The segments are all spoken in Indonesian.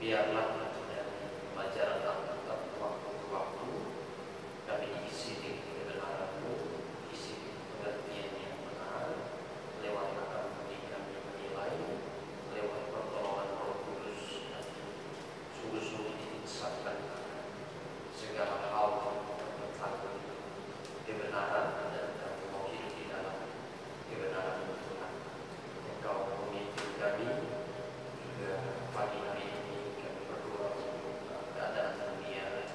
Biarlah pelajaran Alkitab waktu ke waktu kami diisi dengan kebenaran-Mu, isi pengertian yang benar, lewat akal budi kami menilai, lewat pertolongan Roh Kudus, dan sungguh-sungguh diinsafkan segala hal tentang kebenaran dan kami mau hidup di dalam kebenaran Tuhan. Engkau memimpin kami juga pagi hari ini. Keadaan dunia,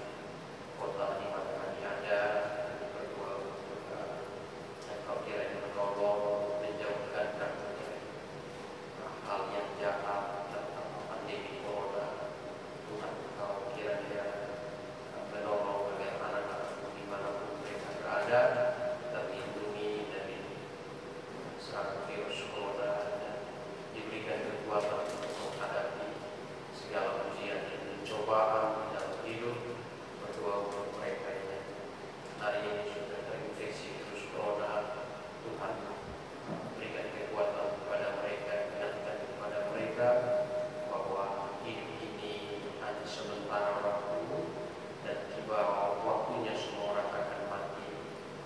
kota di mana kami ada, berdoa untuk Engkau kiranya menolong, menjauhkan kami dari hal yang jahat tentang pandemi corona. Tuhan, Engkau kiranya menolong agar anak-anak dimanapun mereka berada terlindungi dari serangan virus corona dan diberikan kekuatan untuk menghadapi segala ujian dan cobaan dalam hidup. Berdoa untuk mereka yang hari ini sudah terinfeksi virus corona. Tuhan, berikan kekuatan kepada mereka, ingatkan kepada mereka bahwa hidup ini hanya sementara waktu dan tiba waktunya semua orang akan mati,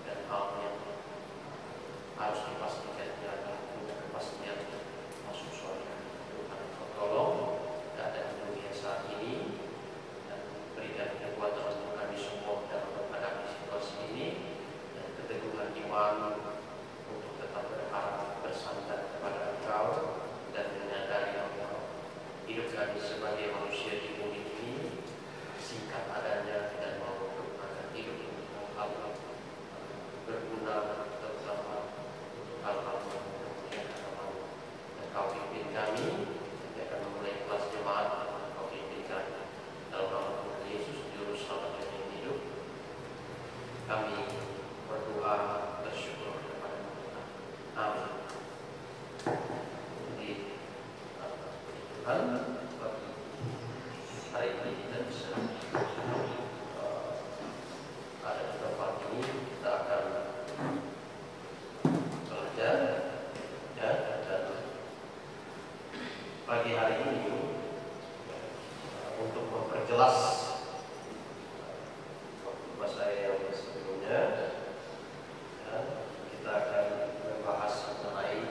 dan hal yang harus dipastikan adalah kepastian masuk surga. Tuhan, tolong keadaan dunia saat ini dan berikan kekuatan untuk kami semua dalam menghadapi situasi ini, dan keteguhan iman untuk tetap berharap bersandar kepada Engkau dan menyadari bahwa hidup kami sebagai manusia di bumi ini singkat adanya dan mau akan hidup untuk hal-hal berguna, terutama untuk hal-hal yang kemudian akan mau Engkau pimpin kami. Akan memulai kelas jemaat yang Engkau pimpinkan dalam nama Tuhan Yesus, Juru Selamat yang hidup. Kami berdoa bersyukur kepada Tuhan. Amin. Di Tuhan, bagi hari ini kita bisa ada di tempat ini, kita akan belajar ya, dan pagi hari ini untuk memperjelas bahasa yang sebelumnya ya, kita akan membahas mengenai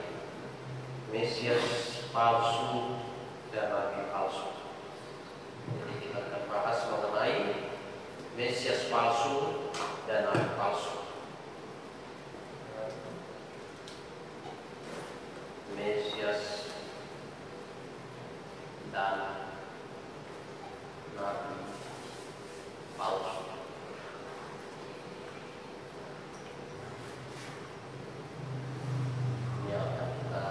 Mesias palsu dan nabi palsu. Jadi kita akan bahas mengenai Mesias palsu dan nabi palsu. Mesias dan nabi palsu. Ini akan kita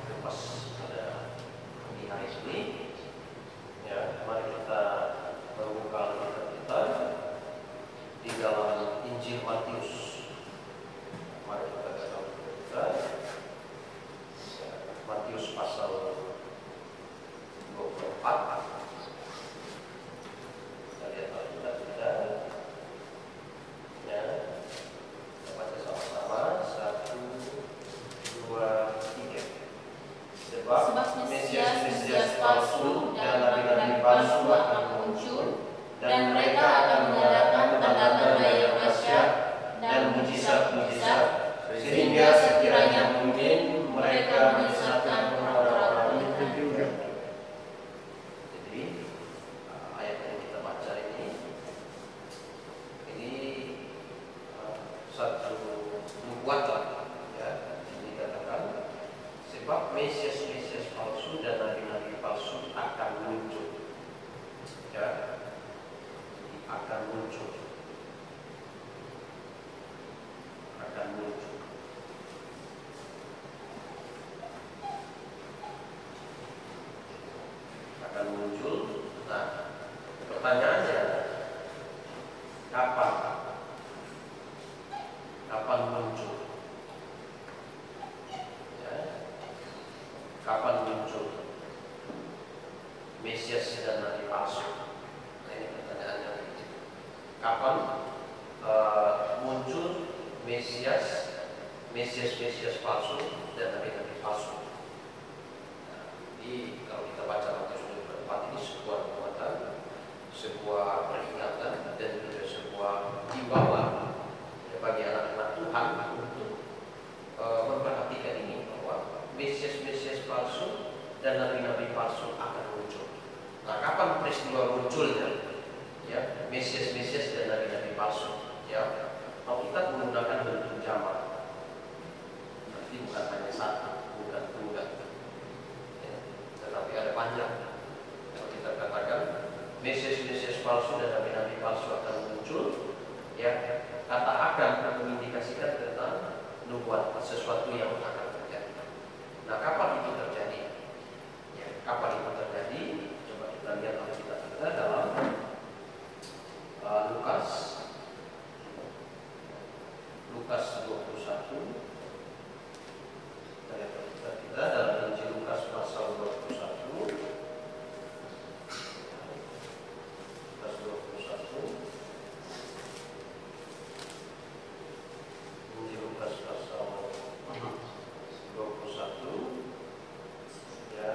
kupas pada pagi hari ini. Ya, mari kita membuka Alkitab kita di dalam Injil Matius. Mari kita baca kita Matius pasal 24. Kita lihat Alkitab kita. Ya, kita baca sama-sama. 1, 2, 3. Sebab Mesias palsu dan nabi-nabi palsu akan muncul, dan mereka akan mengadakan tanda-tanda yang dahsyat dan mujizat-mujizat, sehingga sekiranya mungkin mereka menyesatkan orang-orang itu. Jadi ayat yang kita baca ini satu nubuatan, ya. Ini dikatakan sebab Mesias palsu dan nabi-nabi palsu akan muncul, ya, akan muncul. Nah, pertanyaannya, kapan muncul? Ya, kapan muncul Mesias dan nabi palsu? Nah, ini pertanyaannya. Kapan muncul Mesias palsu dan nabi-nabi palsu? Jadi kalau kita baca Matius 24 ini sebuah nubuatan, sebuah peringatan, dan juga sebuah himbauan bagi anak-anak Tuhan untuk memperhatikan ini, bahwa Mesias palsu dan nabi-nabi palsu akan muncul. Nah, kapan peristiwa munculnya? Ya, Mesias dan nabi-nabi palsu. Ya, kalau kita menggunakan bentuk jamak, berarti bukan hanya satu, bukan tunggal, ya, tetapi ada panjang. Kalau kita katakan Mesias palsu dan nabi-nabi palsu akan muncul, ya, kata akan mengindikasikan tentang nubuat, sesuatu yang akan terjadi. Nah, kapan itu terjadi? Ya, kapan itu terjadi? Coba kita lihat Alkitab kita dalam Lukas 21. Kita lihat Alkitab kita dalam Injil Lukas pasal 21. Lukas 21. Injil Lukas pasal 21. Ya,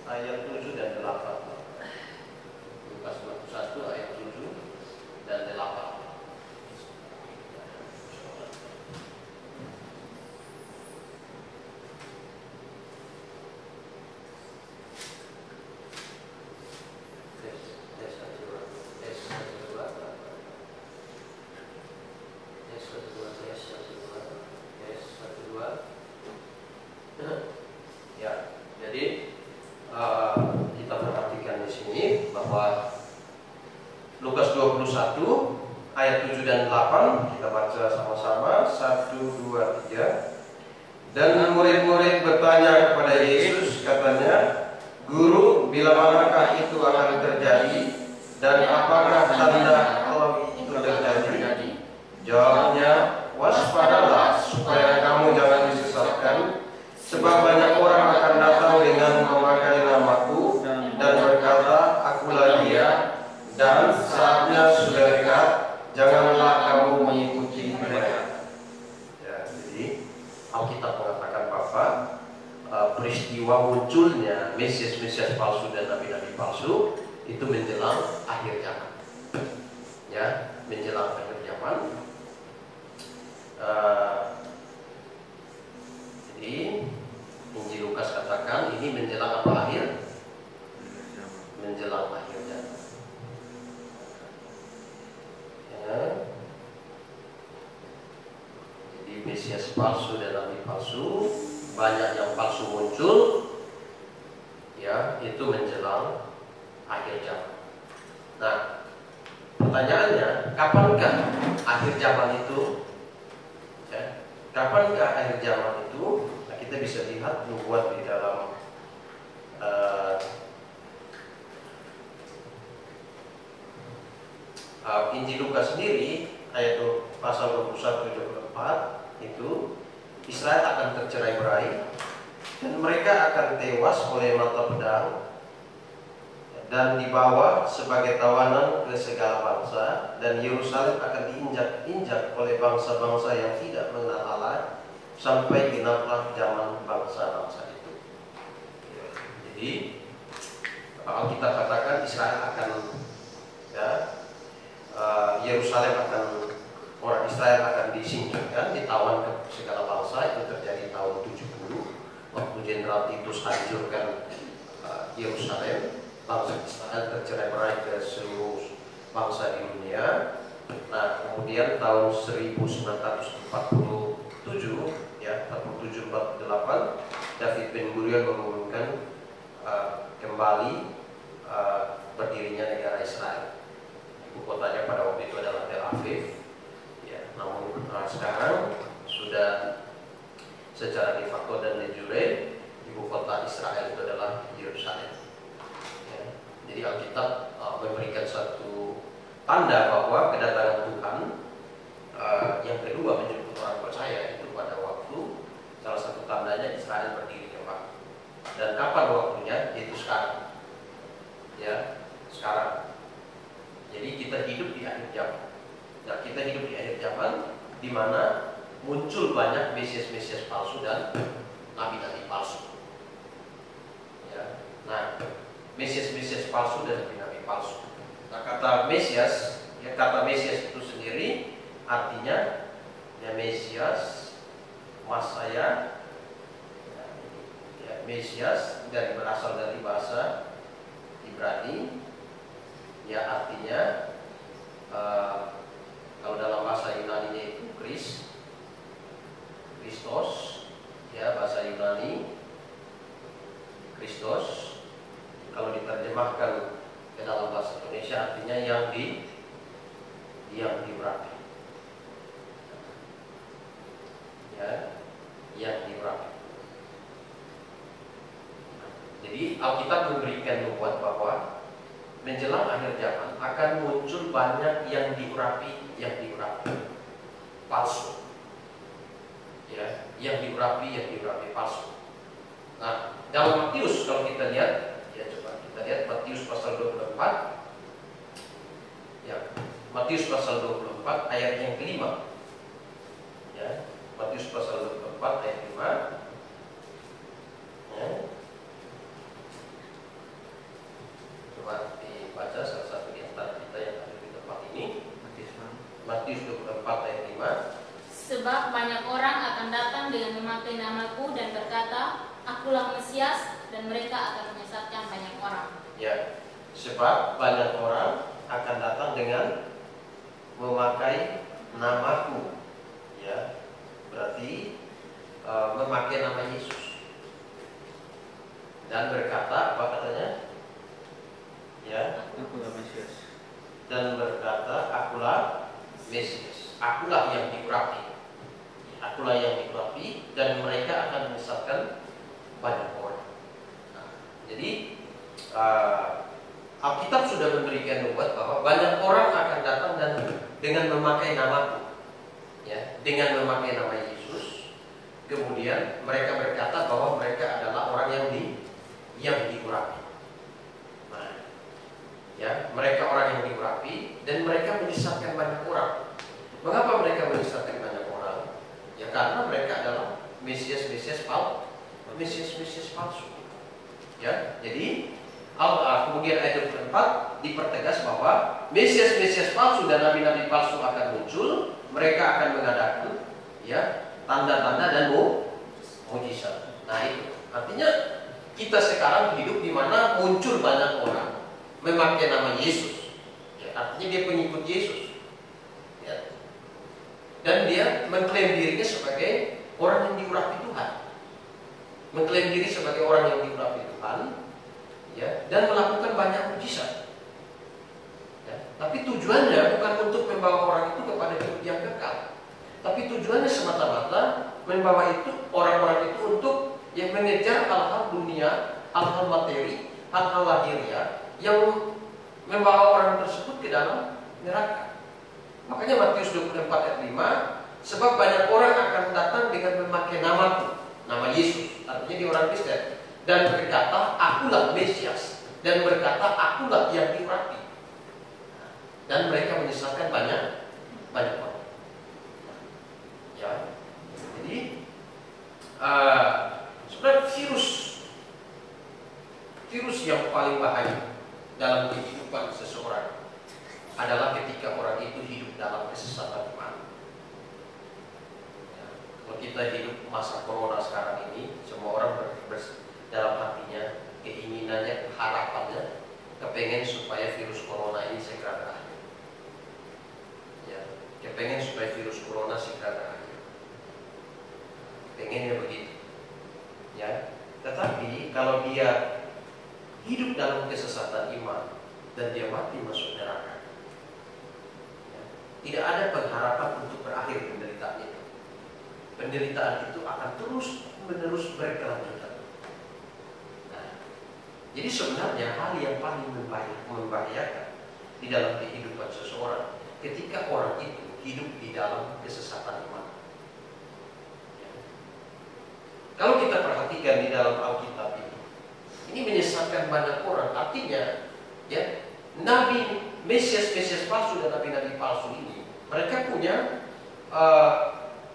ayat 7 dan 8. Lukas 21 ayat 7 dan 8. Ya, jadi kita perhatikan di sini bahwa Lukas 21 ayat 7 dan 8, kita baca sama-sama. 1, 2, 3. Dan murid-murid bertanya kepada Yesus, katanya, "Guru, bila manakah itu akan terjadi, dan apakah tanda kalau itu terjadi?" Jawabnya, "Waspadalah supaya kamu jangan disesatkan, sebab banyak orang akan datang dengan memakai namaku dan berkata, 'Akulah dia,' dan saatnya sudah dekat, janganlah kamu mengikuti mereka." Ya, jadi Alkitab mengatakan bahwa peristiwa munculnya Mesias palsu dan nabi-nabi palsu itu menjelang akhir zaman. Ya, menjelang akhir zaman. Jadi Injil Lukas katakan ini menjelang apa akhir? Menjelang akhir zaman. Ya. Jadi Mesias palsu dan nabi palsu, banyak yang palsu muncul. ya, itu menjelang akhir zaman. Nah, pertanyaannya, kapankah akhir zaman itu? Ya, kapankah akhir zaman itu? Nah, kita bisa lihat nubuat di dalam Injil Lukas sendiri, ayat pasal 21-24 itu, Israel akan tercerai-berai dan mereka akan tewas oleh mata pedang dan dibawa sebagai tawanan ke segala bangsa, dan Yerusalem akan diinjak-injak oleh bangsa-bangsa yang tidak mengenal Allah sampai genaplah zaman bangsa-bangsa itu. Jadi Alkitab katakan Israel akan, ya, Yerusalem akan, orang Israel akan disingkirkan, ditawan ke segala bangsa. Itu terjadi tahun 70 waktu Jenderal Titus hancurkan Yerusalem. Bangsa Israel tercerai-berai ke seluruh bangsa di dunia. Nah, kemudian tahun 1947, ya, 47-48, David Ben Gurion mengumumkan kembali berdirinya negara Israel. Ibu kotanya pada waktu itu adalah Tel Aviv. Ya, namun sekarang sudah secara de facto dan de jure ibu kota Israel itu adalah Yerusalem. Jadi Alkitab memberikan satu tanda bahwa kedatangan Tuhan yang kedua menjemput orang percaya itu pada waktu, salah satu tandanya Israel berdiri kembali. Dan kapan waktunya? Yaitu sekarang. Ya, sekarang. Jadi kita hidup di akhir zaman. Nah, kita hidup di akhir zaman di mana muncul banyak mesias-mesias palsu dan nabi-nabi palsu. Ya. Nah, Mesias-Mesias palsu dan nabi-nabi palsu. Nah, kata Mesias, ya, kata Mesias itu sendiri artinya, ya, Mesias, Masaya, ya, Mesias berasal dari bahasa Ibrani, ya, artinya kalau dalam bahasa Yunani itu Kristos, ya, bahasa Yunani Kristos. Kalau diterjemahkan ke dalam bahasa Indonesia artinya yang diurapi. Ya, yang diurapi. Jadi Alkitab memberikan nubuat bahwa menjelang akhir zaman akan muncul banyak yang diurapi palsu. Ya, yang diurapi palsu. Nah, dalam Matius kalau kita lihat, ya, coba kita lihat Matius pasal 24. Ya, Matius pasal 24 ayat yang kelima. Ya, Matius pasal 24 ayat 5. Ya. Coba dibaca salah satu di antara kita yang ada di tempat ini. Matius 24 ayat 5. Sebab banyak orang akan datang dengan memakai namaku dan berkata, Akulah Mesias, dan mereka akan menyesatkan banyak orang. Ya, sebab banyak orang akan datang dengan memakai namaku. Ya, berarti memakai nama Yesus dan berkata, apa katanya? Ya, Akulah Mesias. Dan berkata, Akulah Mesias. Akulah yang diurapi. Akulah yang diurapi, dan mereka akan menyesatkan banyak orang. Nah, jadi Alkitab sudah memberikan nubuat bahwa banyak orang akan datang dan dengan memakai namaku, ya, dengan memakai nama Yesus. Kemudian mereka berkata bahwa mereka adalah orang yang diurapi. Nah, ya, mereka orang yang diurapi dan mereka menyesatkan banyak orang. Mengapa mereka menyesatkan banyak orang? Ya, karena mereka adalah Mesias-Mesias palsu. Ya, jadi kemudian ayat 24 dipertegas bahwa Mesias-Mesias palsu dan nabi-nabi palsu akan muncul. Mereka akan mengadakan, ya, tanda-tanda dan mujizat. Nah, itu artinya kita sekarang hidup di mana muncul banyak orang memakai nama Yesus. Ya, artinya dia pengikut Yesus. Ya. Dan dia mengklaim dirinya sebagai orang yang diurapi Tuhan. Mengklaim diri sebagai orang yang diurapi Tuhan, dan melakukan banyak mujizat. Ya, tapi tujuannya bukan untuk membawa orang itu kepada hidup yang kekal, tapi tujuannya semata-mata membawa orang-orang itu untuk yang mengejar hal-hal dunia, hal-hal materi, hal-hal lahiriah yang membawa orang tersebut ke dalam neraka. Makanya Matius 24 ayat 5, sebab banyak orang akan datang dengan memakai namaku, nama Yesus, artinya dia orang Kristen, dan berkata, akulah Mesias, dan berkata, akulah yang diurapi. Dan mereka menyesatkan banyak orang. Ya, jadi sebenarnya virus yang paling bahaya dalam kehidupan seseorang adalah ketika orang itu hidup dalam kesesatan iman. Ya, kalau kita hidup masa corona sekarang ini, semua orang dalam hatinya, keinginannya, harapannya, kepengen supaya virus corona ini segera berakhir. Ya, kepengen supaya virus corona segera berakhir. Pengennya begitu. Ya, tetapi kalau dia hidup dalam kesesatan iman dan dia mati masuk neraka, ya, tidak ada pengharapan untuk berakhir penderitaan itu. Penderitaan itu akan terus-menerus berkelanjutan. Nah, jadi sebenarnya hal yang paling membahayakan di dalam kehidupan seseorang ketika orang itu hidup di dalam kesesatan iman. Ya. Kalau kita perhatikan di dalam Alkitab ini menyesatkan banyak orang. Artinya, ya, nabi Mesias palsu dan nabi-nabi palsu ini, mereka punya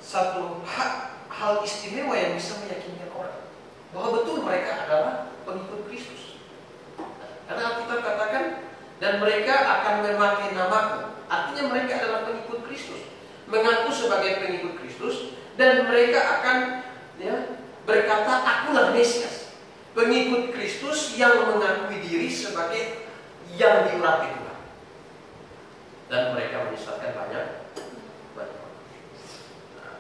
satu hal istimewa yang bisa meyakinkan orang bahwa betul mereka adalah pengikut Kristus. Karena Alkitab katakan, dan mereka akan memakai namaku. Artinya mereka adalah pengikut Kristus, mengaku sebagai pengikut Kristus, dan mereka akan, ya, berkata, akulah Mesias. Pengikut Kristus yang mengakui diri sebagai yang diurapi Tuhan. Dan mereka menyesatkan banyak. Nah,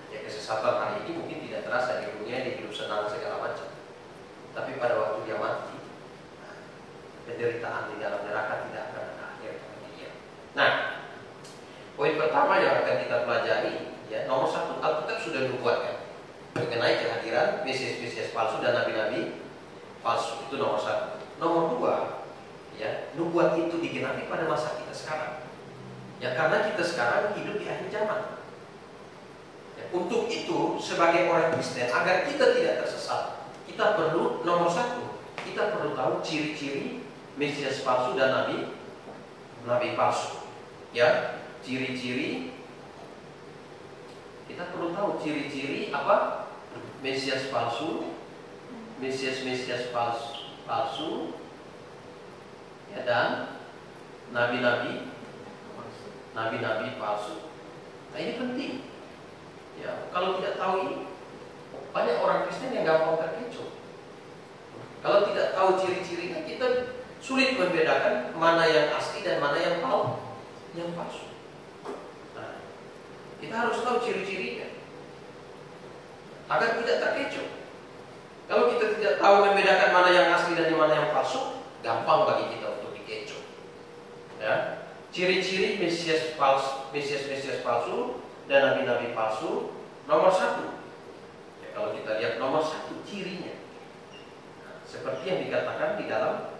ya, kesesatan hari ini mungkin tidak terasa di dunia, dia hidup senang segala macam. Tapi pada waktu dia mati, penderitaan di dalam neraka tidak akan ada akhir bagi dia. Nah, poin pertama yang akan kita pelajari, ya, nomor satu, Alkitab sudah nubuatkan mengenai kehadiran Mesias palsu dan nabi-nabi palsu. Itu nomor satu. Nomor dua, ya, nubuat itu digenapi pada masa kita sekarang. Ya, karena kita sekarang hidup di akhir zaman. Ya, untuk itu, sebagai orang Kristen, agar kita tidak tersesat, kita perlu, nomor satu, kita perlu tahu ciri-ciri Mesias palsu dan nabi palsu. Ya, ciri-ciri, kita perlu tahu ciri-ciri apa? Mesias palsu, Mesias palsu, ya, dan nabi-nabi palsu. Nah, ini penting. Ya, kalau tidak tahu ini, banyak orang Kristen yang gampang terkecoh. Kalau tidak tahu ciri-cirinya, kita sulit membedakan mana yang asli dan mana yang palsu. Nah, kita harus tahu ciri-cirinya agar tidak terkecoh. Kalau kita tidak tahu membedakan mana yang asli dan mana yang palsu, gampang bagi kita untuk dikecoh. Ya, ciri-ciri Mesias palsu dan nabi-nabi palsu, nomor satu. Ya, kalau kita lihat nomor satu cirinya, nah, seperti yang dikatakan di dalam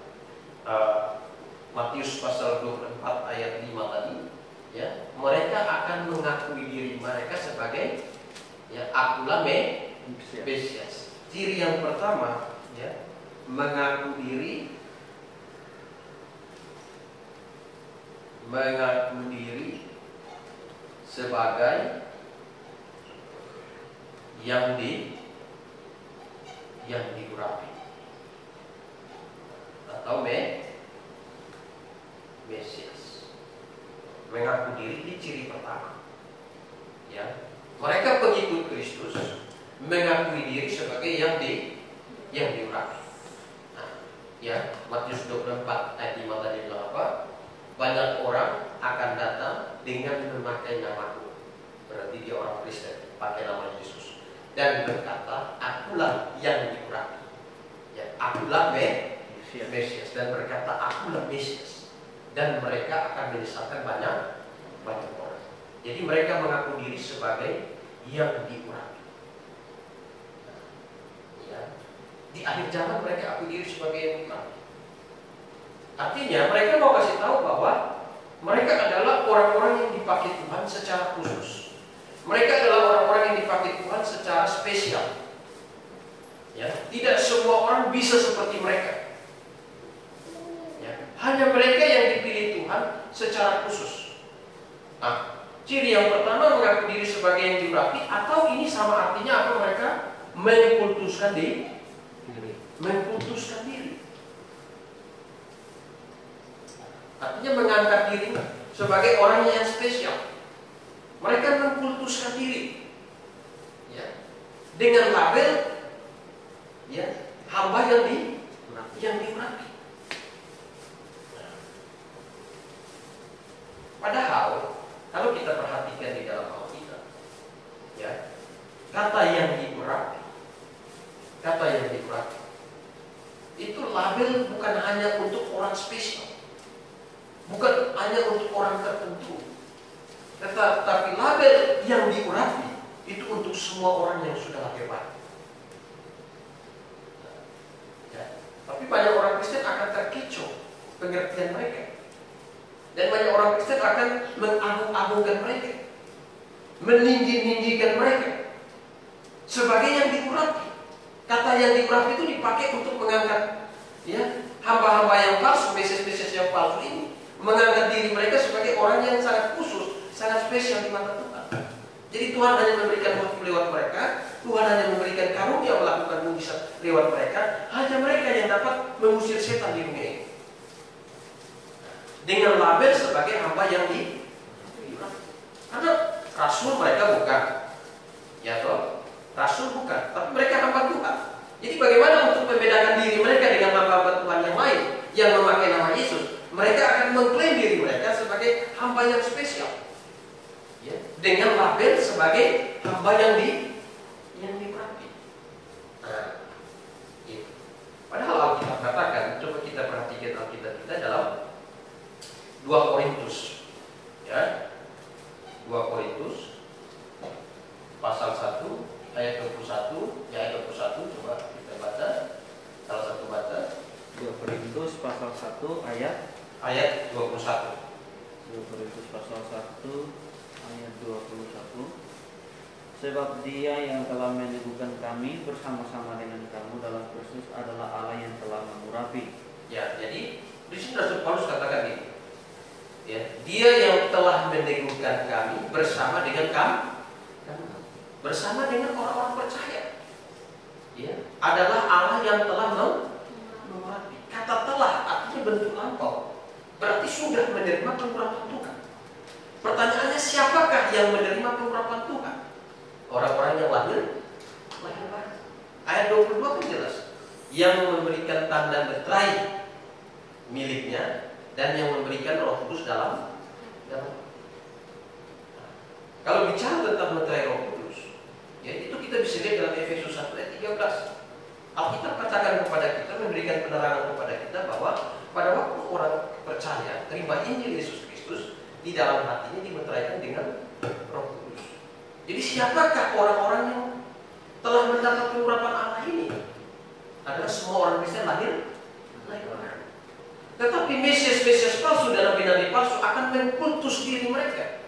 Matius pasal 24 ayat 5 tadi, ya, mereka akan mengakui diri mereka sebagai, ya, akulah Mesias. Ciri yang pertama, ya, mengaku diri sebagai yang diurapi atau Mesias. Mengaku diri di ciri pertama, ya, mereka pengikut Kristus mengakui diri sebagai yang diurapi. Nah, ya, Matius 24 ayat 5 tadi bilang apa? Banyak orang akan datang dengan memakai namaku. Berarti dia orang Kristen, pakai nama Yesus, dan berkata, akulah yang diurapi. Ya, akulah Mesias, dan berkata, akulah Mesias, dan mereka akan menyesatkan banyak orang. Jadi mereka mengaku diri sebagai yang diurapi. Ya. Di akhir zaman mereka akui diri sebagai yang diurapi. Artinya mereka mau kasih tahu bahwa mereka adalah orang-orang yang dipakai Tuhan secara khusus. Mereka adalah orang-orang yang dipakai Tuhan secara spesial. Ya, tidak semua orang bisa seperti mereka. Ya, hanya mereka yang dipilih Tuhan secara khusus. Nah, ciri yang pertama mengaku diri sebagai yang diurapi, atau ini sama artinya apa mereka? Mengkultuskan diri. Mengkultuskan diri. Artinya mengangkat diri sebagai orang yang spesial. Mereka mengkultuskan diri. Ya. Dengan label, ya, hamba yang diurapi. Padahal kalau kita perhatikan di dalam Alkitab, ya, kata yang diurapi itu label bukan hanya untuk orang spesial, bukan hanya untuk orang tertentu, tetapi label yang diurapi itu untuk semua orang yang sudah hebat. Tapi banyak orang Kristen akan terkecoh pengertian mereka, dan banyak orang Kristen akan mengagung-agungkan mereka, meninggi-ninggikan mereka sebagai yang diurapi. Kata yang diurapi itu dipakai untuk mengangkat, ya, hamba-hamba yang palsu, Mesias-Mesias yang palsu ini, mengangkat diri mereka sebagai orang yang sangat khusus, sangat spesial di mata Tuhan. Jadi Tuhan hanya memberikan waktu lewat mereka, Tuhan hanya memberikan karunia melakukan mujizat lewat mereka. Hanya mereka yang dapat mengusir setan di dunia ini dengan label sebagai hamba yang diurapi. Karena rasul mereka bukan, ya toh, rasul bukan, tapi mereka hamba Tuhan. Jadi bagaimana untuk membedakan diri mereka dengan hamba-hamba Tuhan yang lain yang memakai nama Yesus? Mereka akan mengklaim diri mereka sebagai hamba yang spesial, ya, dengan label sebagai hamba yang diurapi. Nah, gitu. Padahal Alkitab katakan, coba kita perhatikan Alkitab kita dalam 2 Korintus, ya, 2 Korintus pasal 1 ayat 21, ya, ayat 21, coba kita baca, salah satu baca. 2 Korintus pasal 1 ayat 21. 2 Korintus pasal 1 ayat 21. Sebab Dia yang telah meneguhkan kami bersama-sama dengan kamu dalam Kristus adalah Allah yang telah mengurapi. Ya, jadi di sini Rasul Paulus katakan ini. Ya, Dia yang telah meneguhkan kami bersama dengan kamu, bersama dengan orang-orang percaya. Ya, adalah Allah yang telah mengurapi. Kata telah artinya bentuk lampau. Berarti sudah menerima pengurapan Tuhan. Pertanyaannya, siapakah yang menerima pengurapan Tuhan? Orang-orang yang lahir baru. Ayat 22 kan jelas. Yang memberikan tanda meterai miliknya dan yang memberikan Roh Kudus dalam. Kalau bicara tentang meterai Roh Kudus, ya, itu kita bisa lihat dalam Efesus 1 ayat 13. Alkitab katakan kepada kita, memberikan penerangan kepada kita bahwa pada waktu orang percaya terima Injil Yesus Kristus, di dalam hatinya dimeteraikan dengan Roh Kudus. Jadi siapakah orang-orang yang telah mendapat pengurapan Allah ini? Adalah semua orang Kristen lahir baru. Tetapi Mesias-Mesias palsu dan nabi-nabi palsu akan mengkultus diri mereka,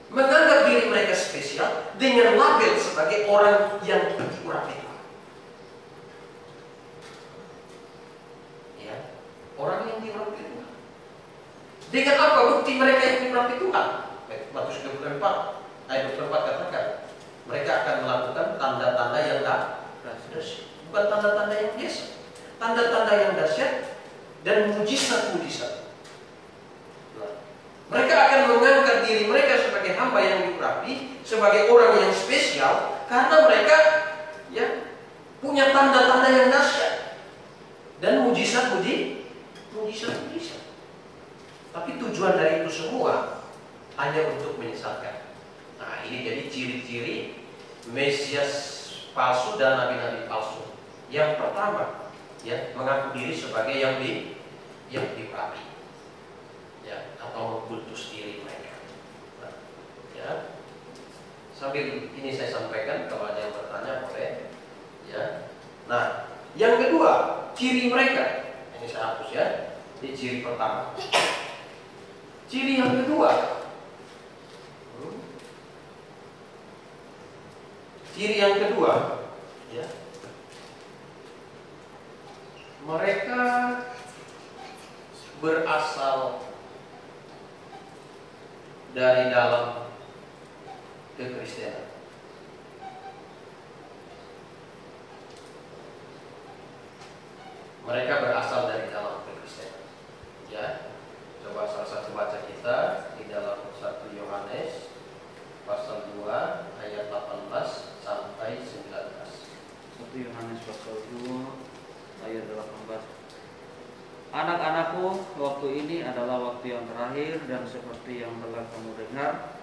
menganggap diri mereka spesial dengan label sebagai orang yang diurapi Tuhan. Ya, orang yang diurapi Tuhan. Dengan apa bukti mereka yang diurapi Tuhan? Matius 24 ayat 24 katakan, mereka akan melakukan tanda-tanda yang dahsyat, bukan tanda-tanda yang biasa, tanda-tanda yang dahsyat dan mujizat-mujizat. Mereka akan mengangkat diri mereka sebagai hamba yang diurapi, sebagai orang yang spesial, karena mereka, ya, punya tanda-tanda yang dahsyat dan mujizat-mujizat. Tapi tujuan dari itu semua hanya untuk menyesatkan. Nah, ini jadi ciri-ciri Mesias palsu dan nabi-nabi palsu. Yang pertama, ya, mengaku diri sebagai yang diurapi, ya, atau mengkultus diri mereka. Nah, ya, sambil ini saya sampaikan, kalau ada yang bertanya boleh, ya. Nah, yang kedua, ciri mereka, ini saya hapus ya, di ciri pertama. Ciri yang kedua, ciri yang kedua, ya, mereka berasal dari dalam kekristenan. Mereka berasal dari dalam kekristenan. Ya, coba salah satu baca kita di dalam 1 Yohanes pasal 2 ayat 18 sampai 19. 1 Yohanes pasal 2 ayat 18. Anak-anakku, waktu ini adalah waktu yang terakhir, dan seperti yang telah kamu dengar,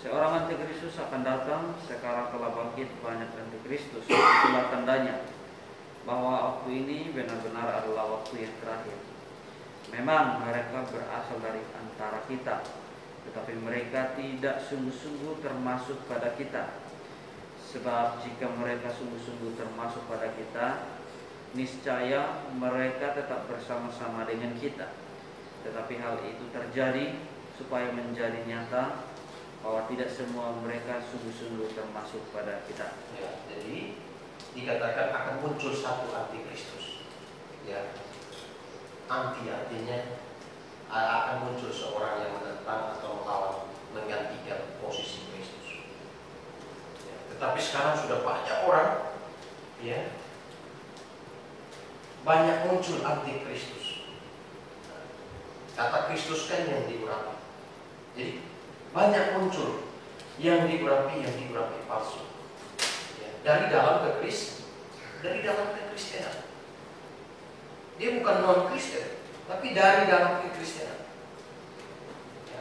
seorang antikristus akan datang. Sekarang telah bangkit banyak antikristus. Itulah tandanya bahwa waktu ini benar-benar adalah waktu yang terakhir. Memang mereka berasal dari antara kita, tetapi mereka tidak sungguh-sungguh termasuk pada kita. Sebab jika mereka sungguh-sungguh termasuk pada kita, niscaya mereka tetap bersama-sama dengan kita. Tetapi hal itu terjadi supaya menjadi nyata bahwa tidak semua mereka sungguh-sungguh termasuk pada kita. Ya, jadi dikatakan akan muncul satu antikristus. Ya, anti artinya akan muncul seorang yang menentang atau melawan, menggantikan posisi Kristus. Ya, tetapi sekarang sudah banyak orang, ya, banyak muncul antikristus. Kata Kristus kan yang diurapi. Jadi banyak muncul yang diurapi palsu. Dari dalam kekristenan. Dia bukan non-Kristen, tapi dari dalam kekristenan. Ya,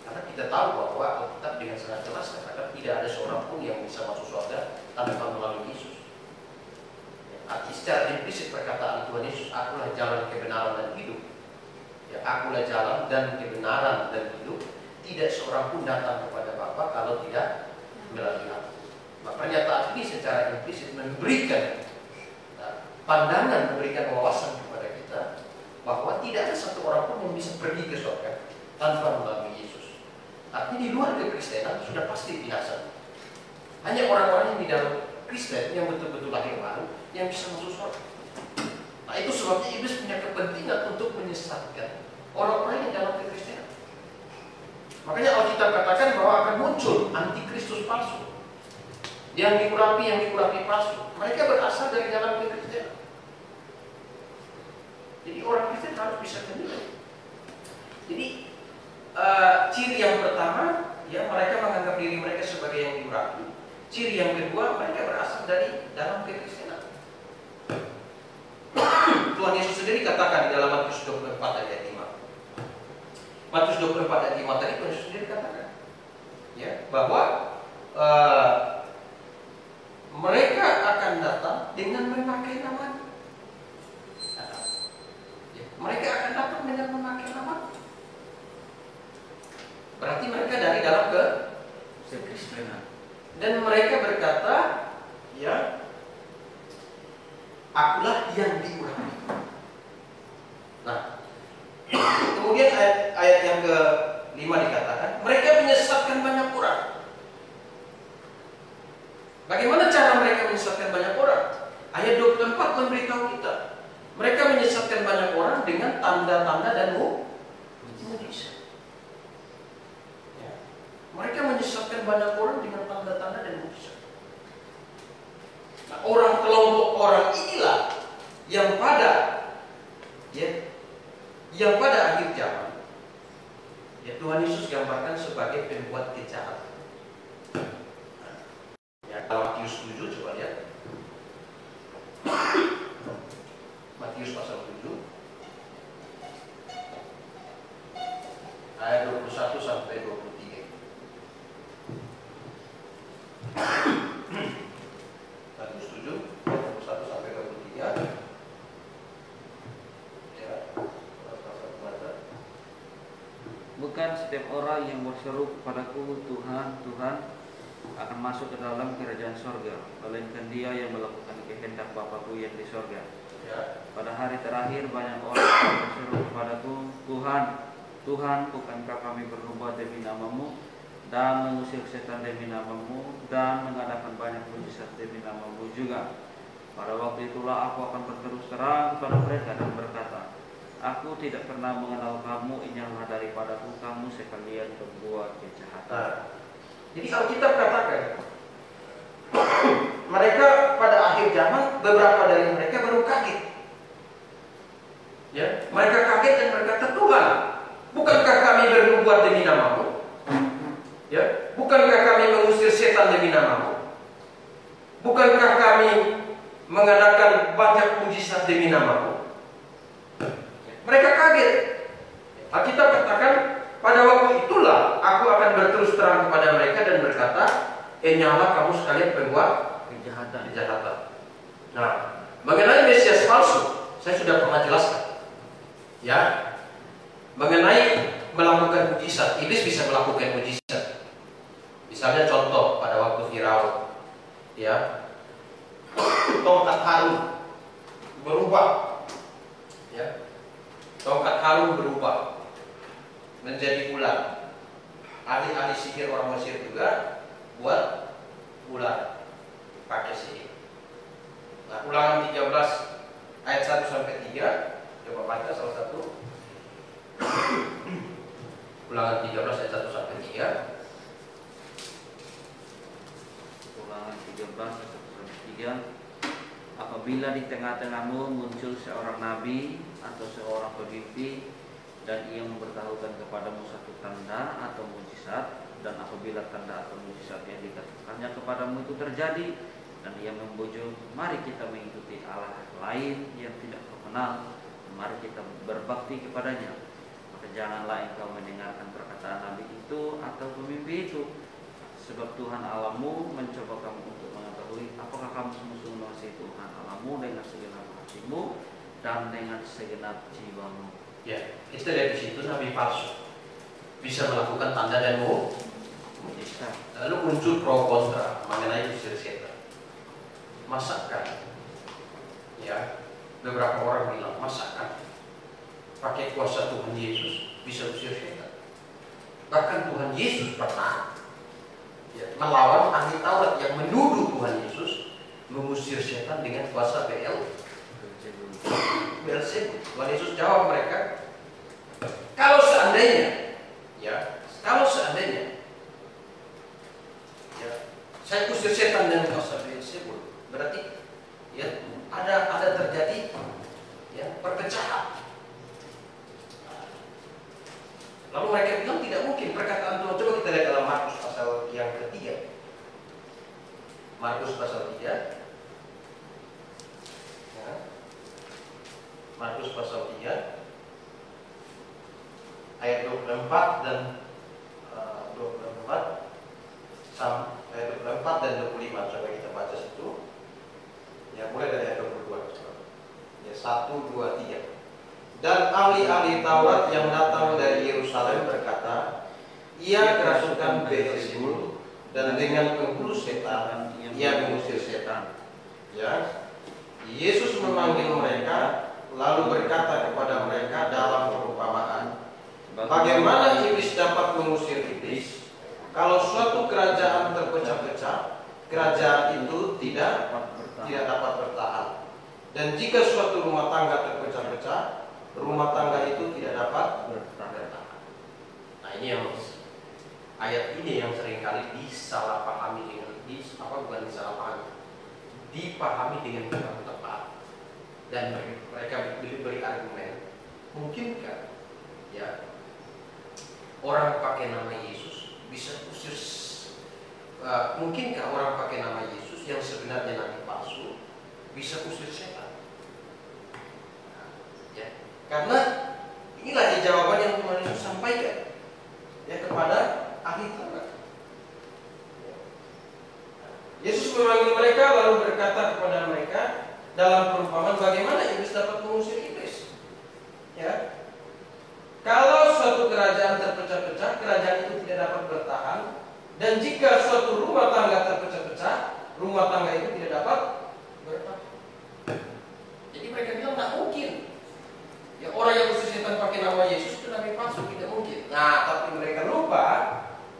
karena kita tahu bahwa Alkitab dengan sangat jelas katakan tidak ada seorang pun yang bisa masuk surga tanpa melalui Yesus. Ya, arti secara implisit perkataan Tuhan Yesus, akulah jalan, kebenaran dan hidup. Ya, akulah jalan dan kebenaran dan hidup. Tidak seorang pun datang kepada Bapa kalau tidak melalui aku. Nah, pernyataan ini secara implisit memberikan pandangan, memberikan wawasan kepada kita bahwa tidak ada satu orang pun yang bisa pergi ke surga tanpa melalui Yesus. Artinya di luar kekristenan sudah pasti binasa. Hanya orang-orang yang di dalam Kristen yang betul-betul lahir baru yang bisa masuk surga. Nah, itu sebabnya iblis punya kepentingan untuk menyesatkan orang-orang yang dalam kekristenan. Makanya Alkitab katakan bahwa akan muncul antikristus palsu. Yang diurapi palsu. Mereka berasal dari dalam kekristenan. Jadi orang Kristen harus bisa menilai. Jadi ciri yang pertama, ya, mereka menganggap diri mereka sebagai yang diurapi. Ciri yang kedua, mereka berasal dari dalam kekristenan. Tuhan Yesus sendiri katakan di dalam Matius 24 ayat 5. Matius 24 ayat 5 tadi Tuhan Yesus sendiri katakan, ya, bahwa mereka akan datang dengan memakai nama. Ya, mereka akan datang dengan memakai nama. Berarti mereka dari dalam kekristenan. Dan mereka berkata, ya, akulah yang diurapi. Nah, kemudian ayat yang ke-5 dikatakan, mereka menyesatkan banyak orang. Bagaimana cara mereka menyesatkan banyak orang? Ayat 24 memberitahu kita, mereka menyesatkan banyak orang dengan tanda-tanda dan mukjizat. Ya. Mereka menyesatkan banyak orang dengan tanda-tanda dan mukjizat. Nah, kelompok orang inilah yang pada akhir zaman, ya, Tuhan Yesus gambarkan sebagai pembuat kejahatan. Ya, kalau Matius 7 coba lihat. Matius pasal 7 ayat 21 sampai 23. Matius 7 ayat 21 sampai 23. setiap orang yang berseru kepadaku, Tuhan, Tuhan, akan masuk ke dalam kerajaan sorga, melainkan dia yang melakukan kehendak Bapakku yang di sorga. Ya. Pada hari terakhir banyak orang akan berseru kepadaku, Tuhan, Tuhan, bukankah kami bernubuat demi namamu dan mengusir setan demi namamu dan mengadakan banyak mujizat demi namamu juga? Pada waktu itulah aku akan berterus terang kepada mereka dan berkata, aku tidak pernah mengenal kamu, ingatlah daripadaku kamu sekalian berbuat kejahatan. Jadi Alkitab katakan, mereka pada akhir zaman, beberapa dari mereka baru kaget. Ya, mereka kaget dan berkata, Tuhan, bukankah kami bernubuat demi namamu? Ya, bukankah kami mengusir setan demi namamu? Bukankah kami mengadakan banyak mujizat demi namamu? Mereka kaget. Alkitab katakan, pada waktu itulah aku akan berterus terang kepada mereka dan berkata, nyala kamu sekalian berbuat kejahatan. Nah, mengenai Mesias palsu, saya sudah pernah jelaskan. Ya, mengenai melakukan mujizat, iblis bisa melakukan mujizat. Misalnya contoh pada waktu Firaun, ya, tongkat Harun berubah, ya, tongkat Harun berubah menjadi ular. Ahli-ahli sihir orang Mesir juga buat ular pakai sihir. Nah, Ulangan 13 ayat 1 sampai 3, coba baca salah satu. Ulangan 13 ayat 1 sampai 3. Ulangan 13 ayat 1 sampai 3. Apabila di tengah-tengahmu muncul seorang nabi atau seorang pemimpi dan ia memberitahukan kepadamu satu tanda atau mujizat, dan apabila tanda atau mujizat yang dikatakannya kepadamu itu terjadi dan ia membujuk, mari kita mengikuti Allah lain yang tidak kau kenal, mari kita berbakti kepadanya, maka janganlah engkau mendengarkan perkataan nabi itu atau pemimpi itu, sebab Tuhan Allahmu mencoba kamu untuk mengetahui apakah kamu sungguh-sungguh mengasihi Tuhan Allahmu dengan segenap hatimu dan dengan segenap jiwamu. Ya, kita lihat di situ nabi palsu bisa melakukan tanda dan mujizat. Lalu muncul pro kontra mengenai usir setan. Masakan, ya, beberapa orang bilang masakan pakai kuasa Tuhan Yesus bisa usir setan. Bahkan Tuhan Yesus pernah, ya, melawan ahli Taurat yang menuduh Tuhan Yesus mengusir setan dengan kuasa Beelzebul. Tuhan Yesus jawab mereka, kalau seandainya, ya, ya, saya usir setan dengan kuasa Beelzebul, berarti, ya, ada terjadi, ya, perpecahan. Lalu mereka bilang tidak mungkin perkataan Tuhan. Coba kita lihat dalam Markus pasal yang ketiga. Markus pasal 3. Ya. Markus pasal 3 ayat 24 dan 24 ayat 24 dan 25. Coba kita baca situ. Ya, mulai dari ayat 22. Ya, 1, 2, 3. Dan ahli-ahli Taurat yang datang dari Yerusalem berkata, ia kerasukan Beelzebul dan dengan penghulu setan ia mengusir setan. Ya, Yesus memanggil mereka lalu berkata kepada mereka dalam perumpamaan, bagaimana iblis dapat mengusir iblis? Kalau suatu kerajaan terpecah-pecah, kerajaan itu tidak dapat bertahan. Dan jika suatu rumah tangga terpecah-pecah, rumah tangga itu tidak dapat bertahan. Nah, ini yang ayat ini yang seringkali disalahpahami dengan dipahami dengan kurang tepat, dan mereka beri argumen, mungkinkah, ya, orang pakai nama Yesus bisa usir? Mungkinkah orang pakai nama Yesus yang sebenarnya nabi palsu bisa usir setan? Ya, karena inilah jawaban yang Tuhan Yesus sampaikan, ya, kepada ahli Taurat. Yesus memanggil mereka lalu berkata kepada mereka dalam perumpamaan, bagaimana iblis dapat mengusir iblis? Ya, kalau suatu kerajaan terpecah-pecah terpecah-pecah, kerajaan itu tidak dapat bertahan. Dan jika suatu rumah tangga terpecah-pecah, rumah tangga itu tidak dapat bertahan. Jadi mereka bilang tidak mungkin. Ya, orang yang usir setan pakai nama Yesus itu nabi palsu, tidak mungkin. Nah, tapi mereka lupa.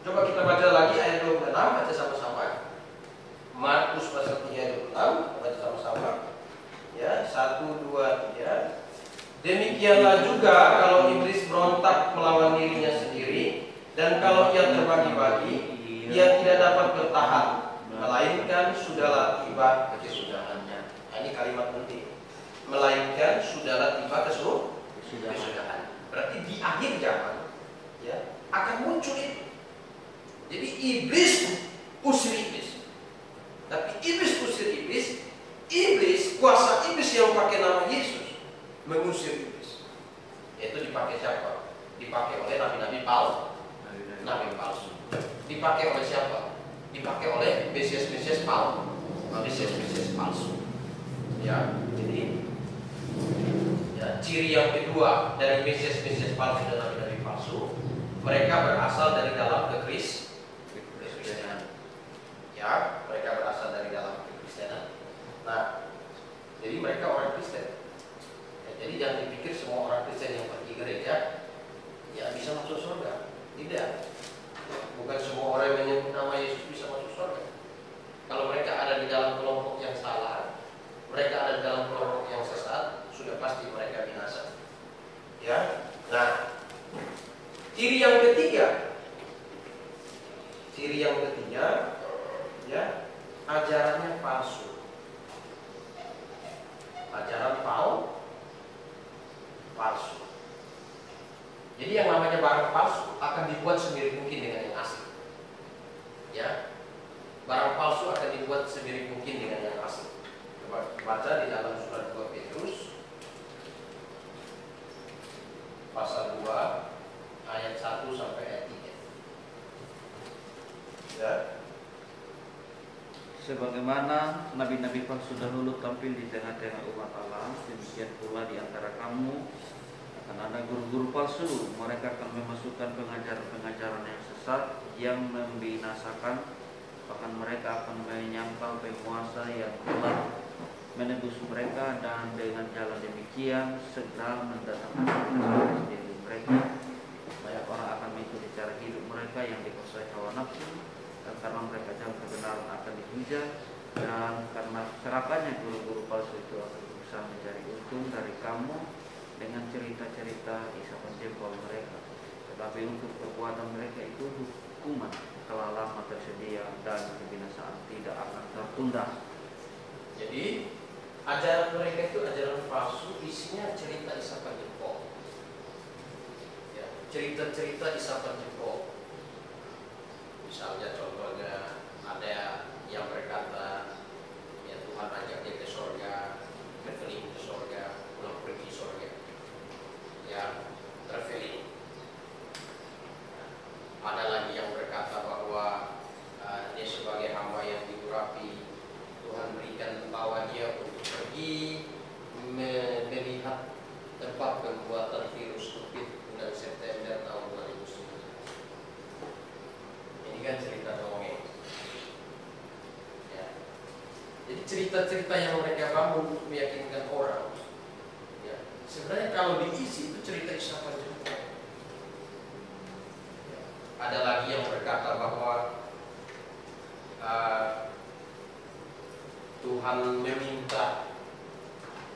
Coba kita baca lagi ayat 26, baca sama-sama. Markus pasal 3 ayat 26, baca sama-sama. Ya, 1, 2, 3. Demikianlah juga kalau iblis berontak melawan dirinya sendiri, dan kalau ia terbagi-bagi, ia tidak dapat bertahan, melainkan sudahlah tiba kesudahannya. Nah, ini kalimat penting. Melainkan sudahlah tiba kesudahan. Berarti di akhir zaman, ya, akan muncul itu. Jadi iblis usir iblis. Tapi iblis usir iblis, kuasa iblis yang pakai nama Yesus mengusir iblis. Itu dipakai siapa? Dipakai oleh nabi-nabi palsu. Nabi palsu. Dipakai oleh siapa? Dipakai oleh mesias-mesias palsu. Mesias-mesias palsu. Ya, jadi ya, ciri yang kedua dari mesias-mesias palsu dan nabi-nabi palsu, mereka berasal dari dalam kekristenan. Ya, mereka berasal dari dalam kekristenan. Nah, jadi mereka orang Kristen. Ya, jadi jangan dipikir semua orang Kristen yang pergi gereja ya bisa masuk surga. Tidak. Bukan semua orang yang menyebut nama Yesus bisa masuk surga. Kalau mereka ada di dalam kelompok yang salah, mereka ada di dalam kelompok yang sesat, sudah pasti mereka binasa. Ya. Nah, ciri yang ketiga, ya, ajarannya palsu. Ajaran palsu. Jadi yang namanya barang palsu akan dibuat semirip mungkin dengan yang asli. Ya, barang palsu akan dibuat semirip mungkin dengan yang asli. Coba baca di dalam surat 2 Petrus pasal 2 ayat 1 sampai ayat 3. Ya. Sebagaimana nabi-nabi palsu dahulu tampil di tengah-tengah umat Allah, demikian pula di antara kamu akan ada guru-guru palsu. Mereka akan memasukkan pengajaran-pengajaran yang sesat yang membinasakan. Bahkan mereka akan menyangkal penguasa yang telah menebus mereka, dan dengan jalan demikian segera mendatangkan diri mereka. Banyak orang akan mengikuti cara hidup mereka yang dikuasai hawa nafsu, dan karena mereka jauh kebenaran akan dihujat, dan karena serakahnya guru-guru palsu itu akan berusaha mencari untung dari kamu dengan cerita-cerita isapan jempol mereka. Tetapi untuk perbuatan mereka itu hukuman kala lama tersedia, dan kebinasaan tidak akan tertunda. Jadi ajaran mereka itu ajaran palsu, isinya cerita isapan jempol. Ya, cerita-cerita isapan jempol. Misalnya contohnya ada yang berkata, ya Tuhan ajak dia ke surga, traveling ke surga, pulang pergi surga. Ya, traveling. Ada lagi yang berkata bahwa dia sebagai hamba yang diurapi, Tuhan berikan bawa dia untuk pergi melihat tempat pembuatan virus COVID bulan September tahun 2019. Ini kan cerita dongeng. Ya. Jadi cerita-cerita yang mereka bangun untuk meyakinkan orang, ya, sebenarnya kalau diisi itu cerita isapan jempol. Ya. Ada lagi yang berkata bahwa Tuhan meminta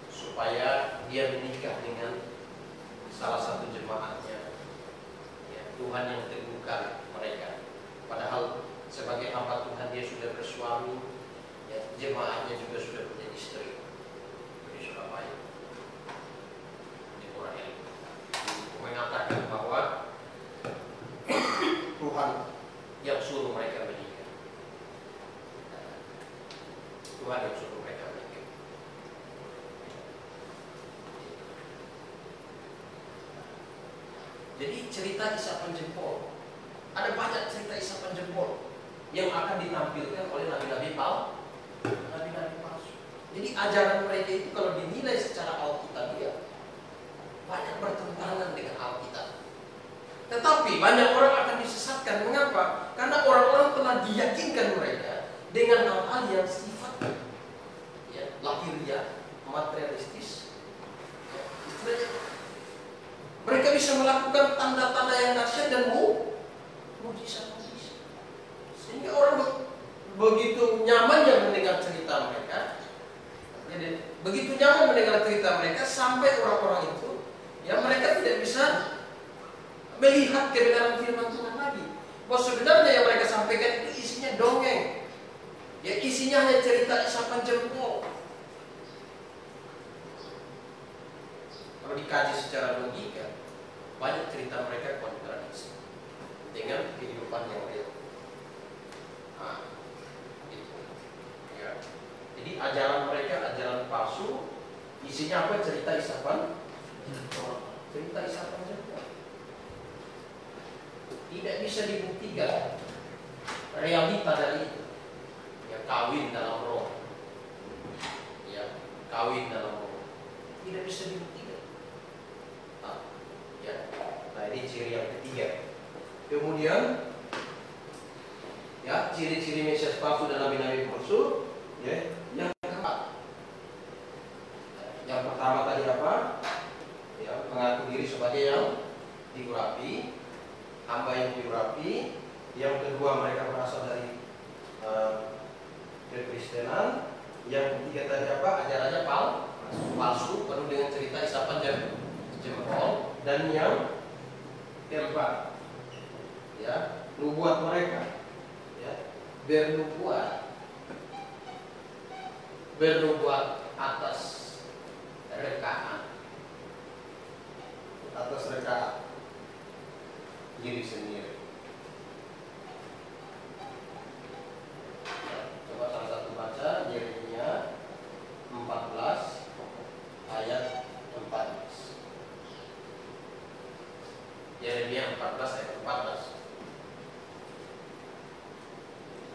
supaya dia menikah dengan salah satu jemaatnya. Ya, Tuhan yang teguhkan mereka. Padahal sebagai hamba Tuhan dia sudah bersuami, ya, jemaatnya juga sudah punya istri di Surabaya. Di Korea mengatakan bahwa Tuhan yang suruh mereka menikah. Tuhan yang suruh mereka menikah. Jadi cerita isapan jempol, ada banyak cerita isapan jempol yang akan ditampilkan oleh nabi-nabi palsu. Jadi ajaran mereka itu kalau dinilai secara alkitabiah banyak bertentangan dengan Alkitab. Tetapi Tetapi banyak orang akan disesatkan. Mengapa? Karena orang-orang telah diyakinkan mereka dengan hal-hal yang sifatnya lahiriah, materialistis. Istilahnya, mereka bisa melakukan tanda-tanda yang dahsyat dan mujizat-mujizat. Sehingga orang begitu nyamannya mendengar cerita mereka. Jadi, begitu nyaman mendengar cerita mereka sampai orang-orang itu, ya mereka tidak bisa melihat kebenaran firman Tuhan lagi. Bahwa sebenarnya yang mereka sampaikan itu isinya dongeng. Ya isinya hanya cerita isapan jempol. Kalau dikaji secara logika, banyak cerita mereka kontradiksi dengan kehidupan yang real. Nah, itu. Ya. Jadi ajaran mereka ajaran palsu, isinya apa? Cerita isapan jempol. Cerita isapan jempol. Tidak bisa dibuktikan realita dari itu. Ya kawin dalam roh. Ya kawin dalam roh. Tidak bisa dibuktikan. Nah ini ciri yang ketiga. Kemudian ya ciri-ciri Mesias palsu dan nabi-nabi palsu. Ya yang keempat. Yang pertama tadi apa? Ya mengaku diri sebagai yang diurapi, hamba yang diurapi. Yang kedua mereka berasal dari kekristenan. Yang ketiga tadi apa? Ajarannya palsu, penuh dengan cerita isapan jempol. Dan yang keempat, ya nubuat mereka, ya bernubuat atas rekaan diri sendiri. Ya, coba salah satu baca Yeremia 14 ayat 14. Yeremia 14 ayat 14.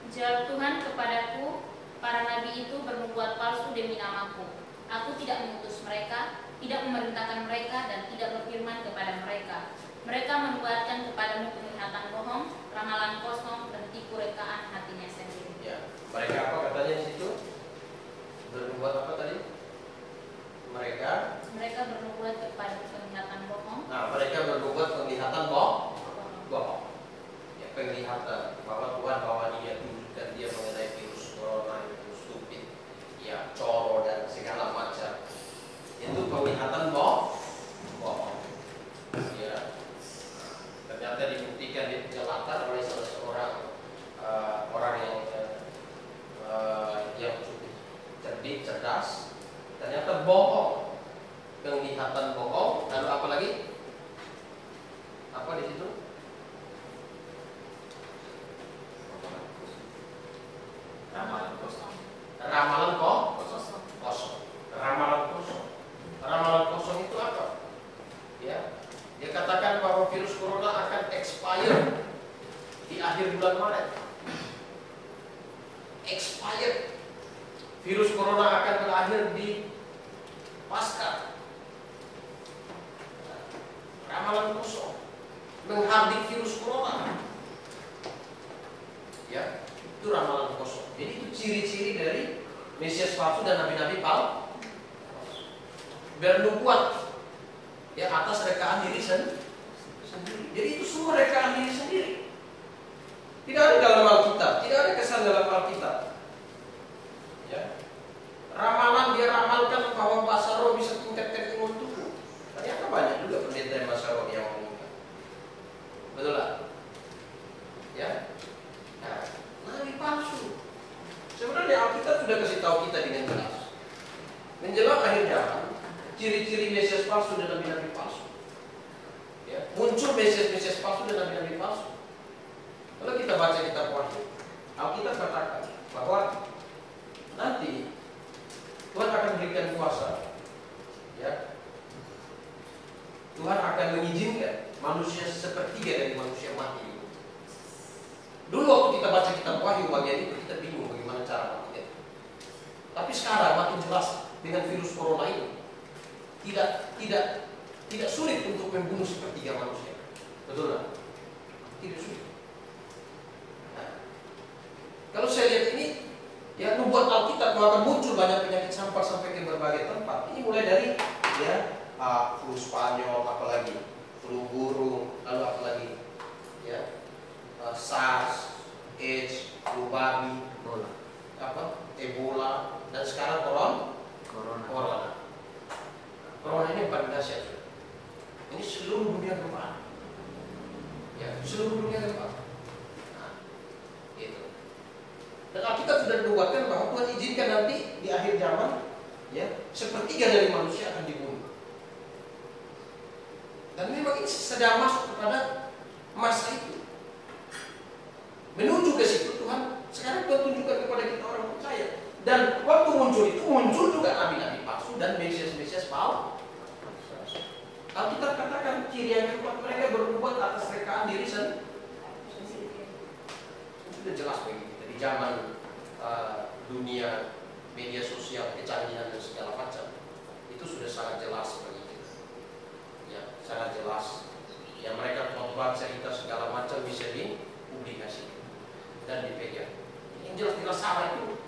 Jawab Tuhan kepadaku, para nabi itu bernubuat palsu demi namaku. Aku tidak mengutus mereka, tidak memerintahkan mereka, dan tidak berfirman kepada mereka. Mereka menubuatkan kepadamu penglihatan bohong, ramalan kosong, dan tipu rekaan hatinya sendiri. Ya, mereka apa katanya di situ? Bernubuat apa tadi? Mereka bernubuat kepada penglihatan bohong. Nah, mereka bernubuat penglihatan bohong. Ya, penglihatan bahwa Tuhan bawa dia tunjukkan dia mengenai virus corona itu stupid, ya coro dan segala macam. Itu penglihatan bohong. Ya, ternyata dibuktikan dia latar oleh salah seorang orang yang cukup cerdas. Ternyata bohong, penglihatan bohong. Lalu apa lagi? Apa di situ? Ramalan kosong. Ramalan kosong. Ramalan kosong. Ramalan kosong itu apa? Ya, dia katakan bahwa virus corona akan expire di akhir bulan Maret. Expired. Virus corona akan berakhir di pasca. Ramalan kosong menghardik virus corona. Ya, itu ramalan kosong. Jadi itu ciri-ciri dari Mesias palsu dan nabi-nabi palsu. Bernubuat ya atas rekaan diri sendiri. Jadi itu semua rekaan diri sendiri. Tidak ada dalam Alkitab, tidak ada kesan dalam Alkitab. Ya. Ramalan dia ramalkan bahwa bahasa roh bisa tingkatkan imun tubuh. Ternyata banyak juga pendeta yang bahasa roh yang meninggal. Betul lah? Ya. Nah, nabi palsu. Sebenarnya Alkitab sudah kasih tahu kita dengan jelas. Menjelang akhir zaman, ciri-ciri Mesias palsu dan nabi-nabi palsu. Ya, muncul Mesias palsu dan nabi-nabi palsu. Kalau kita baca kitab Wahyu, Alkitab katakan bahwa nanti Tuhan akan berikan kuasa, ya. Tuhan akan mengizinkan manusia sepertiga dari manusia mati. Dulu waktu kita baca kitab Wahyu bagian itu kita bingung bagaimana cara matinya. Tapi sekarang makin jelas dengan virus corona ini tidak sulit untuk membunuh sepertiga manusia. Betul nggak? Tidak sulit. Nah, kalau saya lihat ini, ya membuat Alkitab akan muncul banyak penyakit sampar sampai ke berbagai tempat. Ini mulai dari ya flu Spanyol, apalagi flu burung, lalu apalagi ya SARS, AIDS, flu babi, Ebola, dan sekarang Corona. Corona ini yang paling dahsyat. Ini seluruh dunia gempa. Ya, seluruh dunia gempa. Nah, gitu. Dan Alkitab sudah menubuatkan bahwa Tuhan izinkan nanti di akhir zaman, ya, sepertiga dari manusia akan dibunuh. Dan memang ini sedang masuk kepada masa itu. Menuju ke situ Tuhan, sekarang Tuhan tunjukkan kepada kita orang percaya. Dan waktu muncul itu muncul juga nabi-nabi palsu dan mesias-mesias palsu. Alkitab katakan ciri yang keempat, mereka berbuat atas rekaan diri sendiri. Itu sudah jelas bagi kita di zaman dunia media sosial, kecanggihan dan segala macam. Itu sudah sangat jelas bagi kita. Ya, sangat jelas. Ya, mereka khotbah cerita segala macam bisa dipublikasikan dan dipegang. Yang jelas-jelas salah itu.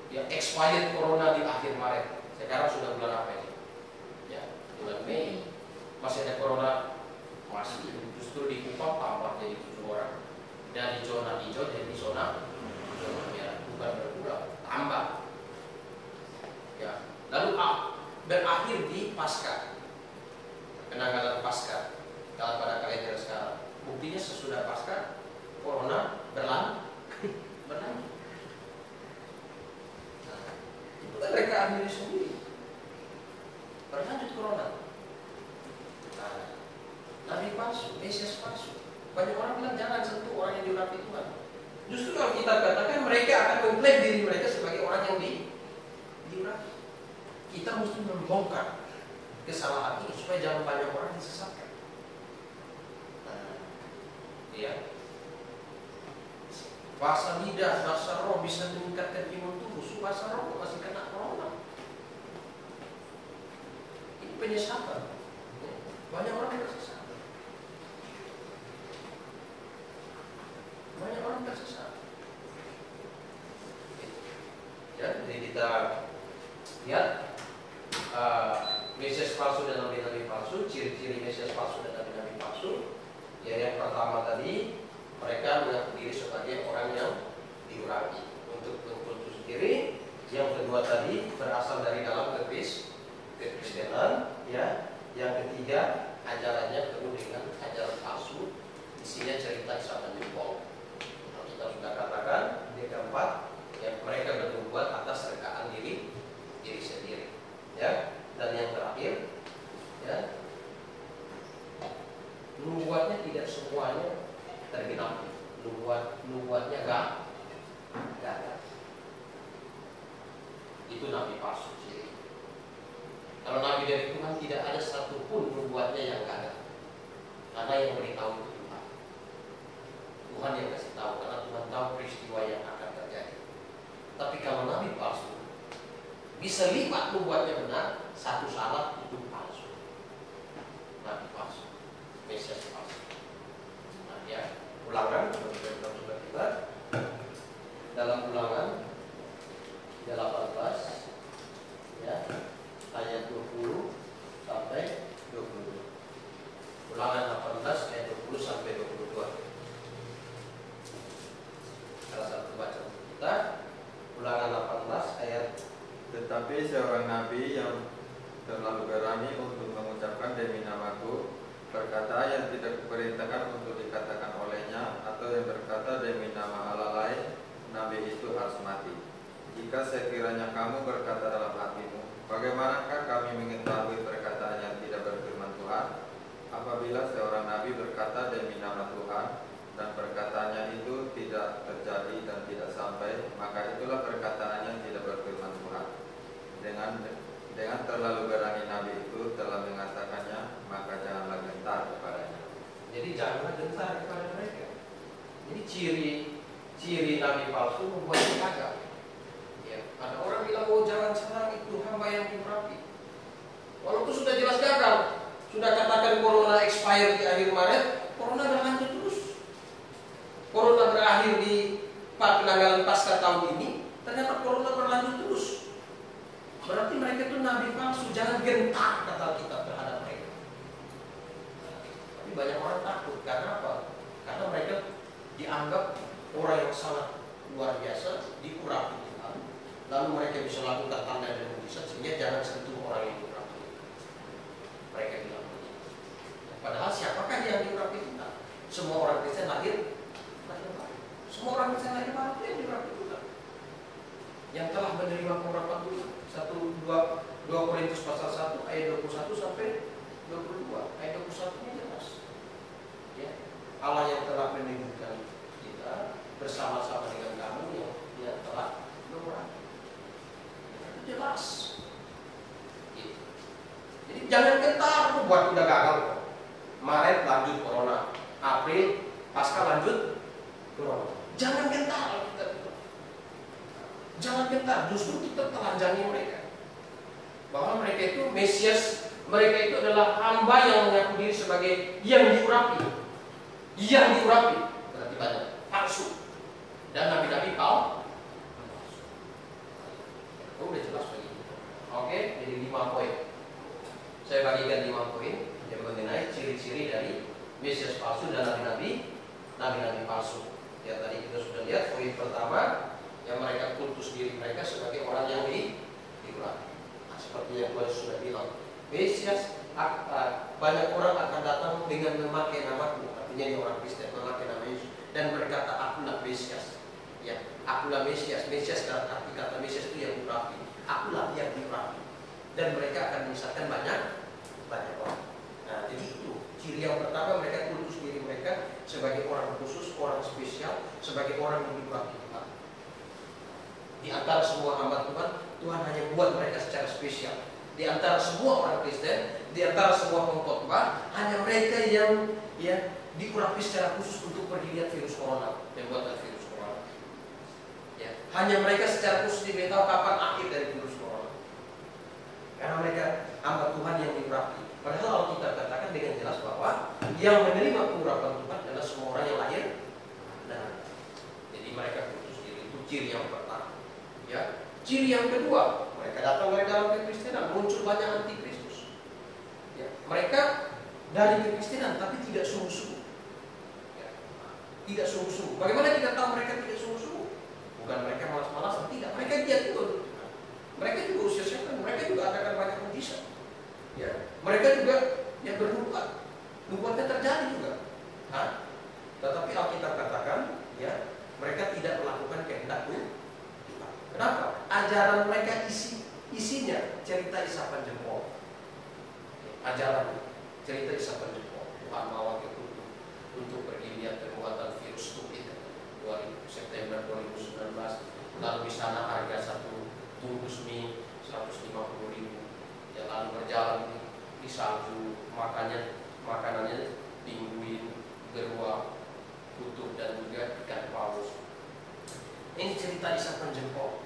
Ya, expired corona di akhir Maret. Sekarang sudah bulan apa ini? Ya, bulan Mei. Masih ada corona, masih justru di Kupang tambah jadi 7 orang. Dari zona hijau jadi zona merah, bukan berkurang, tambah. Ya, lalu berakhir di Paskah, penanggalan Paskah. Kalau pada kalender sekarang, buktinya sesudah Paskah, corona berlanjut. Itu kan rekaan diri sendiri. Berlanjut corona. Nah, nabi palsu, mesias palsu. Banyak orang bilang jangan sentuh orang yang diurapi Tuhan. Justru kalau kita katakan mereka akan mengklaim diri mereka sebagai orang yang diurapi. Kita mesti membongkar kesalahan ini supaya jangan banyak orang disesatkan. Nah, ya. Bahasa lidah, bahasa roh bisa meningkatkan imun tubuh. Bahasa roh masih kena corona. Ini penyesatan. Banyak orang tersesat. Banyak orang tersesat. Ya, jadi kita lihat mesias palsu dan nabi-nabi palsu. Ciri-ciri mesias palsu dan nabi-nabi palsu. Ya, yang pertama tadi, mereka mengaku diri sebagai orang yang diurapi untuk kultus sendiri. Yang kedua tadi berasal dari dalam kekristenan, ya. Yang ketiga, ajarannya penuh dengan ajaran palsu, isinya cerita Isa menjempol. Kita sudah katakan. Yang keempat, ya, mereka berbuat atas rekaan diri sendiri, ya. Dan yang terakhir, ya, nubuatnya tidak semuanya tergenapi. Nubuatnya gagal. Itu nabi palsu. Kalau nabi dari Tuhan tidak ada satupun nubuatnya yang gagal. Karena yang beritahu itu Tuhan. Tuhan yang kasih tahu, karena Tuhan tahu peristiwa yang akan terjadi. Tapi kalau nabi palsu, bisa 5 nubuatnya benar, 1 salah, itu palsu. Nabi palsu, mesias palsu. Nah, ya, Ulangan, kita dalam Ulangan 18, ya, ayat 20 sampai 22. Ulangan 18 ayat 20 sampai 22. Salah satu bacaan kita, Ulangan 18 ayat. Tetapi seorang nabi yang terlalu berani untuk mengucapkan demi namaku, berkata yang tidak kuperintahkan untuk dikatakan olehnya, atau yang berkata demi nama Allah lain, nabi itu harus mati. Jika sekiranya kamu berkata dalam hatimu, bagaimanakah kami mengetahui perkataan yang tidak berfirman Tuhan? Apabila seorang nabi berkata demi nama Tuhan, dan perkataannya itu tidak terjadi dan tidak sampai, maka itulah perkataan yang tidak berfirman Tuhan. Dengan terlalu berani nabi itu telah mengatakannya, maka janganlah gentar kepadanya. Jadi janganlah gentar kepada mereka. Jadi ciri nabi palsu membuatnya gagal. Ya, ada orang bilang, oh jangan serang itu hamba yang diurapi. Walaupun sudah jelas gagal, sudah katakan corona expired di akhir Maret, corona berlanjut terus. penanggalan pasca tahun ini, ternyata corona berlanjut terus. Berarti mereka itu nabi palsu. Jangan gentar kata kita terhadap mereka. Tapi banyak orang takut. Karena apa? Karena mereka dianggap orang yang sangat luar biasa, diurapi Tuhan. Lalu mereka bisa lakukan tanda dan mukjizat, sehingga jangan sentuh orang yang diurapi. Mereka bilang begitu. Padahal siapakah yang diurapi Tuhan? Semua orang Kristen lahir baru. Semua orang Kristen lahir baru yang diurapi Tuhan, yang telah menerima pengurapan Tuhan. 2 Korintus pasal 1 ayat 21 sampai 22. Ayat 21 ini jelas. Ya. Allah yang telah meneguhkan kita bersama-sama dengan kamu yang telah mengurapi. Itu jelas. Gitu. Jadi jangan gentar buat udah gagal. Maret lanjut corona, April pasca lanjut corona. Jangan gentar kita. Jangan gentar, justru kita telanjangi mereka. Bahwa mereka itu Mesias, mereka itu adalah hamba yang mengaku diri sebagai yang diurapi. Yang diurapi, berarti banyak palsu. Dan nabi-nabi palsu. Oh, udah jelas begitu. Oke, jadi 5 poin. Saya bagikan 5 poin yang mengenai ciri-ciri dari Mesias palsu dan nabi-nabi palsu. Ya, tadi kita sudah lihat poin pertama, yang mereka kultus diri mereka sebagai orang yang diurapi. Nah, seperti yang Tuhan sudah bilang, Mesias, banyak orang akan datang dengan memakai namaku, artinya ini orang Kristen memakai nama Yesus, dan berkata, akulah Mesias. Ya, akulah Mesias. Mesias dalam arti kata Mesias itu yang diurapi. Akulah yang diurapi. Dan mereka akan menyesatkan banyak orang. Nah, jadi itu ciri yang pertama, mereka kultus diri mereka sebagai orang khusus, orang spesial, sebagai orang yang diurapi Tuhan. Di antara semua hamba Tuhan, Tuhan hanya buat mereka secara spesial. Di antara semua orang Kristen, di antara semua pengkhotbah, hanya mereka yang diurapi secara khusus untuk pergi lihat virus corona, yang buat virus corona. Ya, hanya mereka secara khusus diberitahu kapan akhir dari virus corona. Karena mereka hamba Tuhan yang diurapi. Padahal kalau kita katakan dengan jelas bahwa yang menerima pengurapan Tuhan adalah semua orang yang lahir. Nah, jadi mereka khusus diri, itu ciri yang pertama. Ya, ciri yang kedua, mereka datang dari dalam kekristenan, muncul banyak antikristus. Ya, mereka dari kekristenan tapi tidak sungguh-sungguh. Ya, tidak sungguh-sungguh. Bagaimana kita tahu mereka tidak sungguh-sungguh? Bukan mereka malas-malasan, tidak. Mereka giat juga. Mereka juga usia setan, mereka juga adakan banyak mujizat. Ya, mereka juga yang bernubuat. Nubuatnya terjadi juga. Nah, tetapi Alkitab katakan, ya, mereka tidak melakukan kehendak Tuhan. Kenapa? Ajaran mereka isinya cerita isapan jempol. Ajaran cerita isapan jempol. Tuhan mau wakil untuk pergi lihat perbuatan virus COVID 2 September 2019. Lalu di sana harga satu bungkus mie 150.000. Ya, lalu berjalan di salju, makanannya pinguin, beruang, kutub dan juga ikan paus. Ini cerita isapan jempol.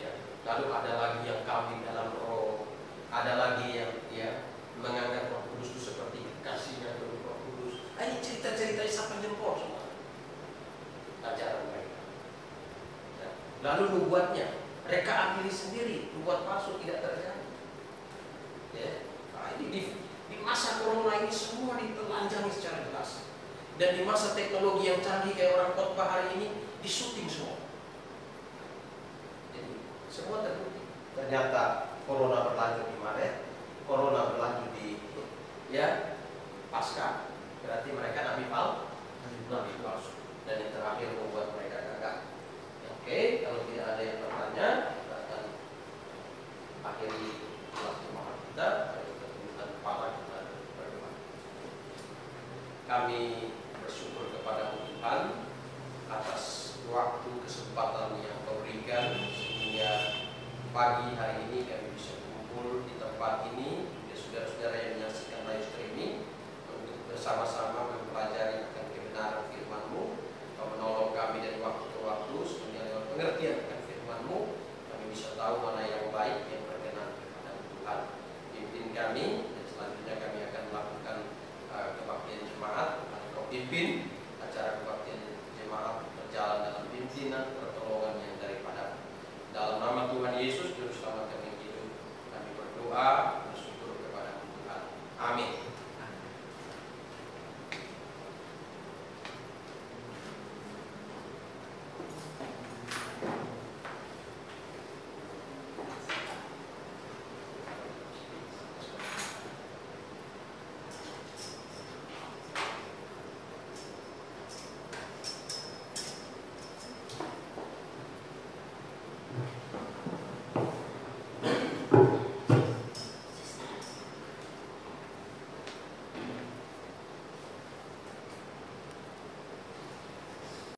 Ya, lalu ada lagi yang kawin dalam roh, ada lagi yang menganggap Roh Kudus itu seperti kasihnya dari Roh Kudus. Ini cerita-cerita isapan jempol semua. Ajaran mereka. Ya. Lalu nubuatnya, mereka ambil sendiri, nubuat palsu tidak terjadi. Ya. Nah, ini di masa corona ini semua ditelanjangi secara jelas. Dan di masa teknologi yang canggih kayak orang khotbah hari ini, disuting semua. Jadi semua terbukti. Ternyata corona berlanjut di Maret, corona berlanjut di pasca. Berarti mereka nabi palsu. Dan yang terakhir membuat mereka gagal. Oke, kalau tidak ada yang bertanya, kita akan akhiri kelas jemaat kita. Kita tundukkan kepala, kita berdoa. Kami bersyukur kepada Tuhan atas waktu kesempatan yang Kau berikan sehingga pagi hari ini kami bisa kumpul di tempat ini